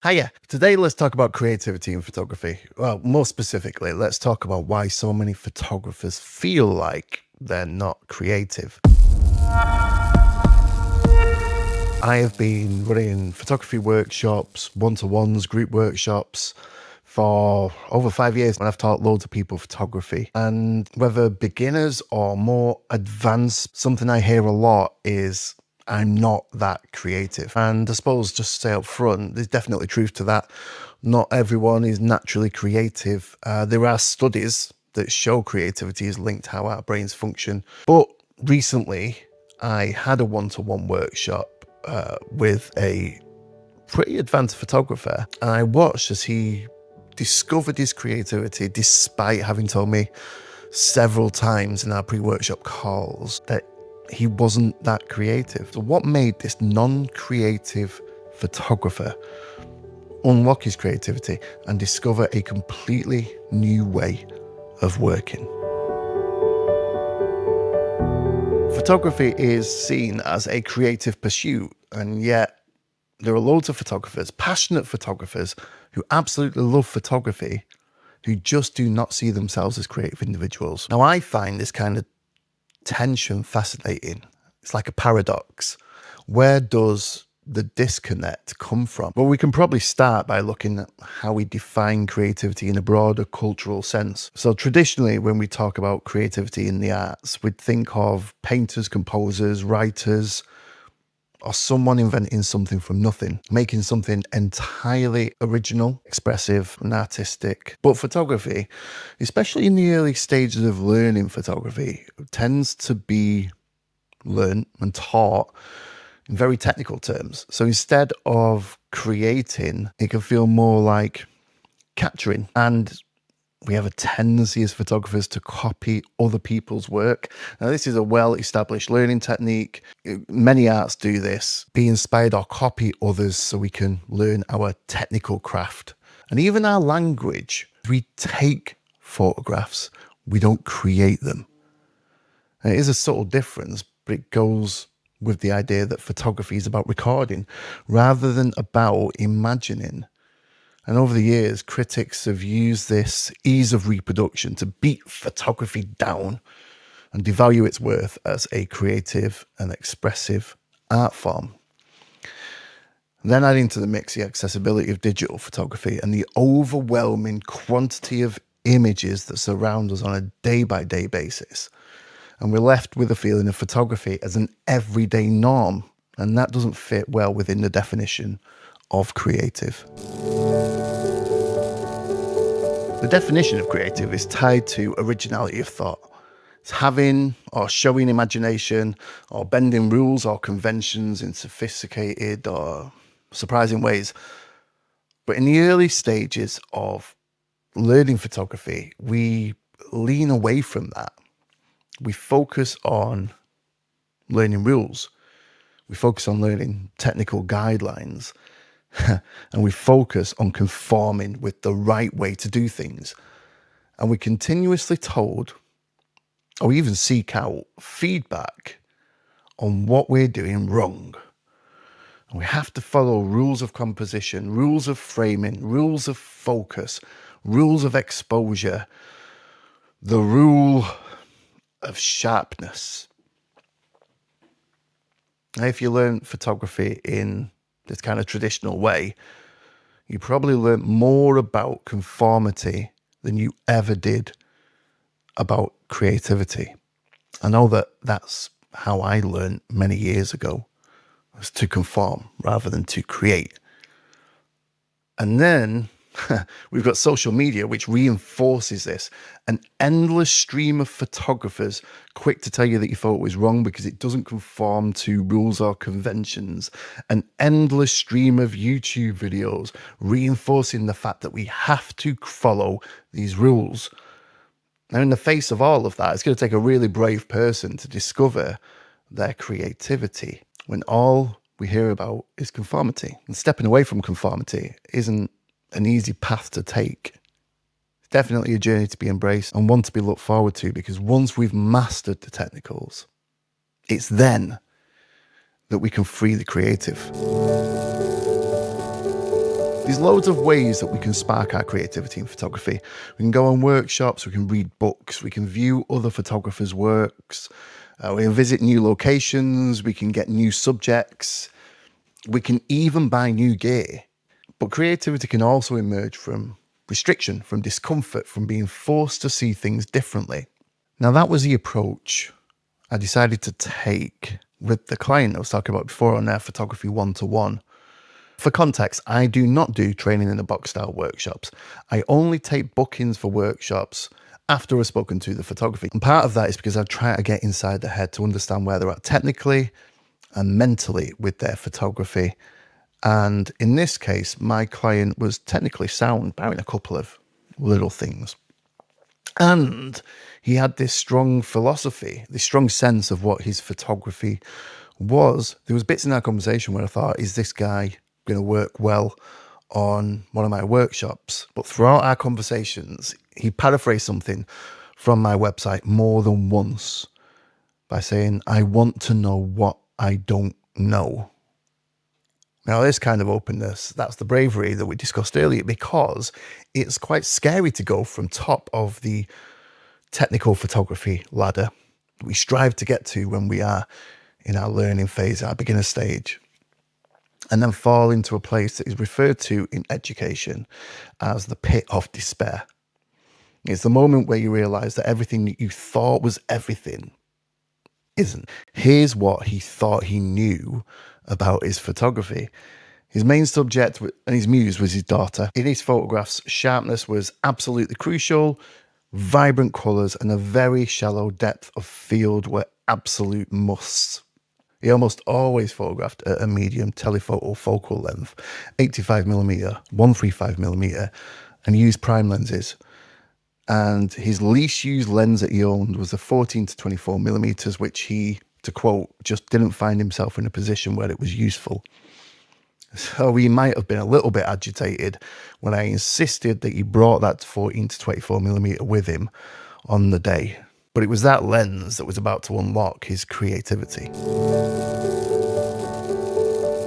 Hiya. Today, let's talk about creativity in photography. Well, more specifically, let's talk about why so many photographers feel like they're not creative. I have been running photography workshops, one-to-ones, group workshops for over 5 years, and I've taught loads of people photography. And whether beginners or more advanced, something I hear a lot is I'm not that creative. And I suppose just to say up front, there's definitely truth to that. Not everyone is naturally creative. There are studies that show creativity is linked to how our brains function. But recently, I had a one-to-one workshop with a pretty advanced photographer, and I watched as he discovered his creativity despite having told me several times in our pre-workshop calls that he wasn't that creative. So what made this non-creative photographer unlock his creativity and discover a completely new way of working? Photography is seen as a creative pursuit, and yet there are loads of photographers, passionate photographers, who absolutely love photography, who just do not see themselves as creative individuals. Now, I find this kind of tension fascinating. It's like a paradox. Where does the disconnect come from? Well, we can probably start by looking at how we define creativity in a broader cultural sense. So traditionally, when we talk about creativity in the arts, we'd think of painters, composers, writers, or someone inventing something from nothing, making something entirely original, expressive, and artistic. But photography, especially in the early stages of learning photography, tends to be learned and taught in very technical terms. So instead of creating, it can feel more like capturing. And we have a tendency as photographers to copy other people's work. Now, this is a well-established learning technique. Many arts do this, be inspired or copy others so we can learn our technical craft. And even our language, we take photographs, we don't create them. And it is a subtle difference, but it goes with the idea that photography is about recording rather than about imagining. And over the years, critics have used this ease of reproduction to beat photography down and devalue its worth as a creative and expressive art form. Then adding to the mix the accessibility of digital photography and the overwhelming quantity of images that surround us on a day-by-day basis. And we're left with a feeling of photography as an everyday norm, and that doesn't fit well within the definition of creative. The definition of creative is tied to originality of thought. It's having or showing imagination or bending rules or conventions in sophisticated or surprising ways. But in the early stages of learning photography, we lean away from that. We focus on learning rules. We focus on learning technical guidelines. And we focus on conforming with the right way to do things. And we're continuously told, or even seek out feedback on what we're doing wrong. And we have to follow rules of composition, rules of framing, rules of focus, rules of exposure, the rule of sharpness. Now, if you learn photography in this kind of traditional way, you probably learn more about conformity than you ever did about creativity. I know that that's how I learned many years ago, was to conform rather than to create. And then we've got social media, which reinforces this. An endless stream of photographers quick to tell you that your photo is wrong because it doesn't conform to rules or conventions. An endless stream of YouTube videos reinforcing the fact that we have to follow these rules. Now, in the face of all of that, it's going to take a really brave person to discover their creativity when all we hear about is conformity. And stepping away from conformity isn't an easy path to take. It's definitely a journey to be embraced and one to be looked forward to, because once we've mastered the technicals, it's then that we can free the creative. There's loads of ways that we can spark our creativity in photography. We can go on workshops, we can read books, we can view other photographers' works, we can visit new locations, we can get new subjects, we can even buy new gear. But creativity can also emerge from restriction, from discomfort, from being forced to see things differently. Now, that was the approach I decided to take with the client I was talking about before on their photography one-to-one. For context, I do not do training in the box style workshops. I only take bookings for workshops after I've spoken to the photography. And part of that is because I try to get inside their head to understand where they're at technically and mentally with their photography. And in this case, my client was technically sound, barring a couple of little things. And he had this strong philosophy, this strong sense of what his photography was. There was bits in our conversation where I thought, is this guy going to work well on one of my workshops? But throughout our conversations, he paraphrased something from my website more than once by saying, I want to know what I don't know. Now, this kind of openness, that's the bravery that we discussed earlier, because it's quite scary to go from top of the technical photography ladder we strive to get to when we are in our learning phase, our beginner stage, and then fall into a place that is referred to in education as the pit of despair. It's the moment where you realize that everything that you thought was everything isn't. Here's what he thought he knew about his photography. His main subject and his muse was his daughter. In his photographs, sharpness was absolutely crucial. Vibrant colours and a very shallow depth of field were absolute musts. He almost always photographed at a medium telephoto focal length, 85mm, 135mm, and used prime lenses. And his least used lens that he owned was a 14 to 24mm, which he, to quote, just didn't find himself in a position where it was useful. So he might have been a little bit agitated when I insisted that he brought that 14 to 24mm with him on the day. But it was that lens that was about to unlock his creativity.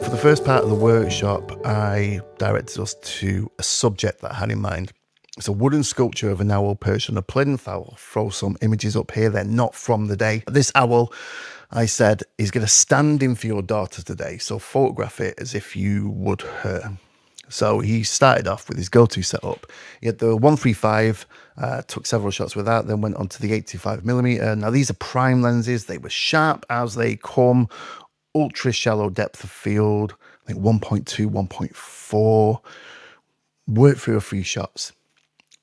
For the first part of the workshop, I directed us to a subject that I had in mind. It's a wooden sculpture of an owl perched on a plinth. I'll throw some images up here. They're not from the day. This owl, I said, is going to stand in for your daughter today. So photograph it as if you would her. So he started off with his go-to setup. He had the 135, took several shots with that, then went on to the 85mm. Now these are prime lenses. They were sharp as they come, ultra shallow depth of field, I think 1.2, 1.4. Worked through a few shots.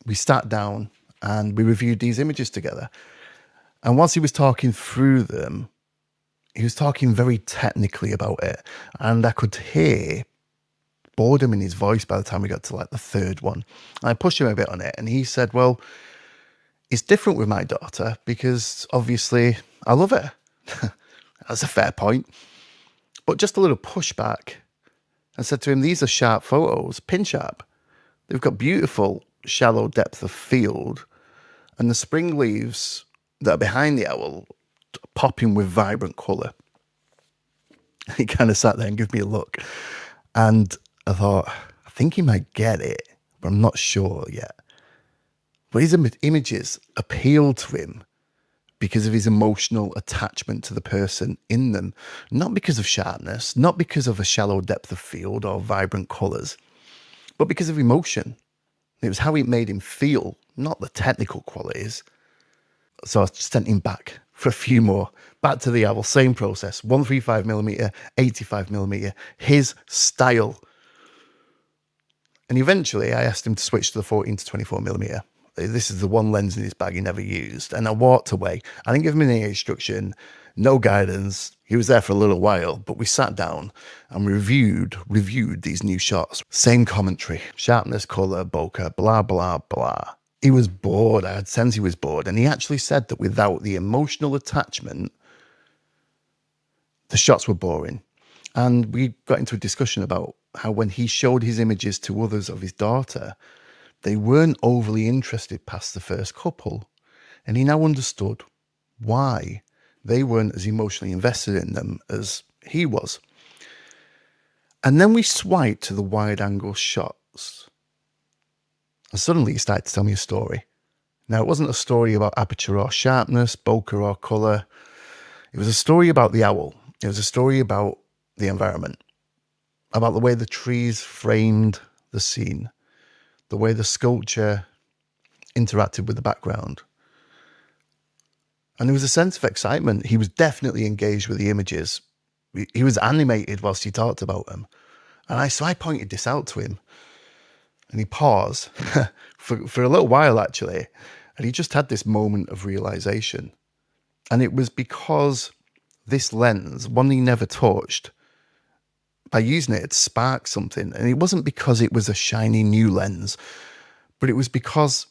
We sat down and we reviewed these images together. And whilst he was talking through them, he was talking very technically about it. And I could hear boredom in his voice by the time we got to like the third one. And I pushed him a bit on it. And he said, well, it's different with my daughter because obviously I love her. That's a fair point. But just a little pushback. I said to him, these are sharp photos, pin sharp. They've got beautiful shallow depth of field, and the spring leaves that are behind the owl popping with vibrant colour. He kind of sat there and gave me a look, and I thought, I think he might get it, but I'm not sure yet. But his images appealed to him because of his emotional attachment to the person in them, not because of sharpness, not because of a shallow depth of field or vibrant colours, but because of emotion. It was how it made him feel, not the technical qualities. So I sent him back for a few more. Back to the owl, same process. 135mm, 85mm, his style. And eventually I asked him to switch to the 14 to 24mm. This is the one lens in his bag he never used. And I walked away. I didn't give him any instruction, no guidance. He was there for a little while, but we sat down and reviewed these new shots. Same commentary, sharpness, color, bokeh, blah, blah, blah. He was bored. I had sense he was bored. And he actually said that without the emotional attachment, the shots were boring. And we got into a discussion about how when he showed his images to others of his daughter, they weren't overly interested past the first couple. And he now understood why they weren't as emotionally invested in them as he was. And then we swiped to the wide angle shot notes. And suddenly he started to tell me a story. Now, it wasn't a story about aperture or sharpness, bokeh or colour. It was a story about the owl. It was a story about the environment, about the way the trees framed the scene, the way the sculpture interacted with the background. And there was a sense of excitement. He was definitely engaged with the images. He was animated whilst he talked about them. So I pointed this out to him, and he paused for a little while, actually. And he just had this moment of realization. And it was because this lens, one he never touched, by using it, it sparked something. And it wasn't because it was a shiny new lens, but it was because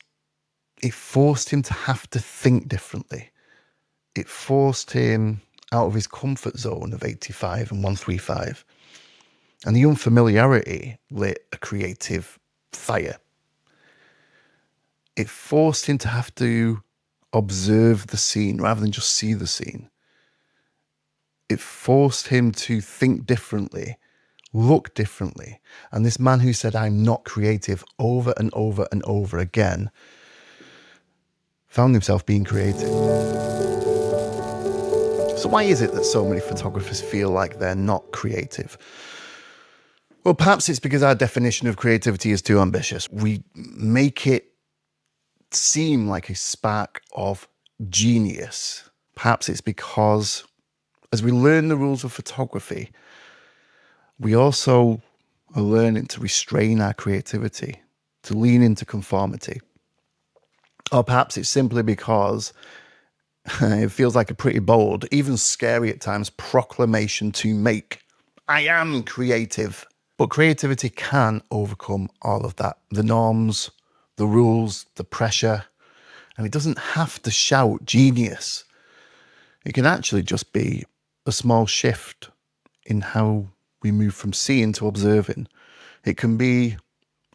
it forced him to have to think differently. It forced him out of his comfort zone of 85 and 135. And the unfamiliarity lit a creative fire. It forced him to have to observe the scene rather than just see the scene. It forced him to think differently, look differently. And this man who said, "I'm not creative," over and over and over again, found himself being creative. So why is it that so many photographers feel like they're not creative? Well, perhaps it's because our definition of creativity is too ambitious. We make it seem like a spark of genius. Perhaps it's because as we learn the rules of photography, we also are learning to restrain our creativity, to lean into conformity. Or perhaps it's simply because it feels like a pretty bold, even scary at times, proclamation to make. I am creative. But creativity can overcome all of that. The norms, the rules, the pressure. And it doesn't have to shout genius. It can actually just be a small shift in how we move from seeing to observing. It can be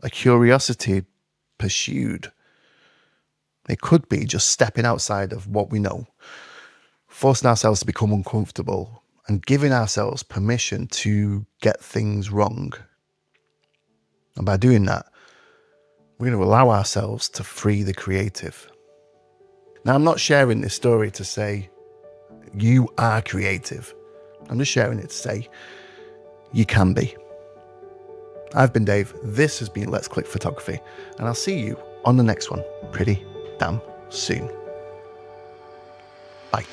a curiosity pursued. It could be just stepping outside of what we know, forcing ourselves to become uncomfortable and giving ourselves permission to get things wrong. And by doing that, we're going to allow ourselves to free the creative. Now, I'm not sharing this story to say you are creative. I'm just sharing it to say you can be. I've been Dave. This has been Let's Click Photography. And I'll see you on the next one pretty damn soon. Bye.